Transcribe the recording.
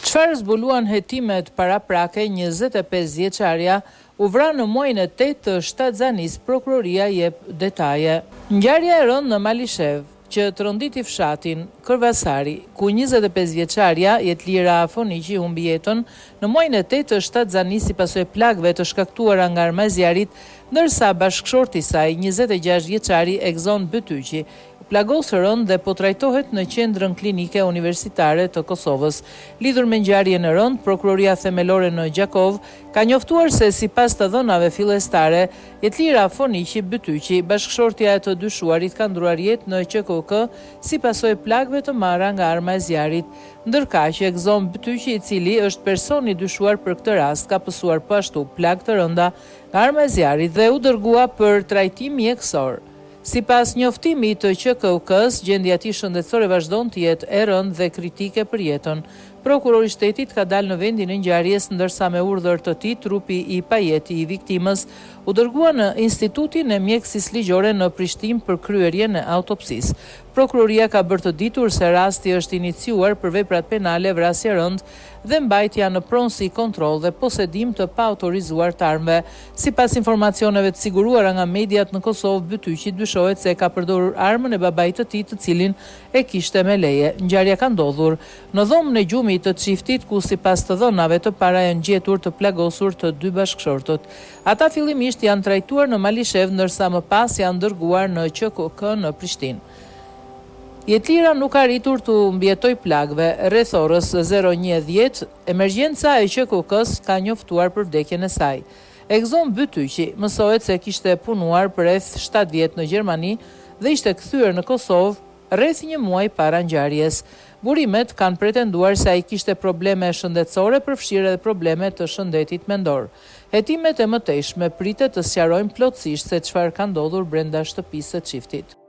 Çfarë zbuluan hetimet paraprake, 25 vjeçaria u vra në muajin e 8 të shtatzanis, prokuroria jep detaje. Ngjarja e rënd në Malishev, që tronditi fshatin Kërvasari, ku 25 vjeçaria Jetlira Foniqi humbi jetën në muajin e 8 të shtatzanis si pasojë plagëve të shkaktuara nga armazjarit, ndërsa bashkëshorti i saj, 26 vjeçari Egzon Bytyqi, plagosë rënd dhe po trajtohet në qendrën klinike universitare të Kosovës. Lidhur me ngjarjen e rënd, prokuroria themelore në Gjakov ka njoftuar se sipas të dhënave fillestare, Jetlira Foniqi Bytyqi, bashkëshortja e të dyshuarit, ka ndruar jetë në QKK si pasojë plagëve të marra nga arma e zjarit, ndërkaq që Egzon Bytyqi, i cili është personi dyshuar për këtë rast, ka pësuar po ashtu plagë të rënda nga arma e zjarit dhe u dërgua për trajtim mjekësor. Sipas njoftimit të QKK-s, gjendja e tij shëndetësore vazhdon të jetë e rëndë dhe kritike për jetën. Prokurori i shtetit ka dalë në vendin e ngjarjes, ndërsa me urdhër të tij trupi i pajeti i viktimës u dërgua në Institutin e Mjekësisë Ligjore në Prishtinë për kryerjen e autopsisë. Prokuroria ka bërë të ditur se rasti është iniciuar për veprat penale, vrasje rënd dhe mbajtja në pronësi, kontroll dhe posedim të paautorizuar të armëve. Sipas informacioneve të siguruara nga mediat në Kosovë, Bytyqi dyshohet se ka përdorur armën e babait të tij, të cilin e kishte me leje. Ngjarja ka ndodhur në dhomën e gjumit të çiftit, ku sipas të dhënave të para janë gjetur të plagosur të dy bashkëshortët. Ata fillimisht janë trajtuar në Malishev, ndërsa më pas janë dërguar në QKK në Prishtinë. Jetlira nuk arritur të mbjetoj plagëve. Rreth orës 01:10, emergjenca e QKK-s ka njoftuar për vdekjen e saj. Egzon Bytyqi mësohet se kishte punuar për rreth 7 vjet në Gjermani dhe ishte kthyer në Kosovë rreth një muaj para ngjarjes. Burimet kanë pretenduar se ai kishte probleme shëndetësore, përfshirë edhe probleme të shëndetit mendor. Hetimet e mëtejshme pritet të sqarojnë plotësisht se çfarë ka ndodhur brenda shtëpisë së çiftit.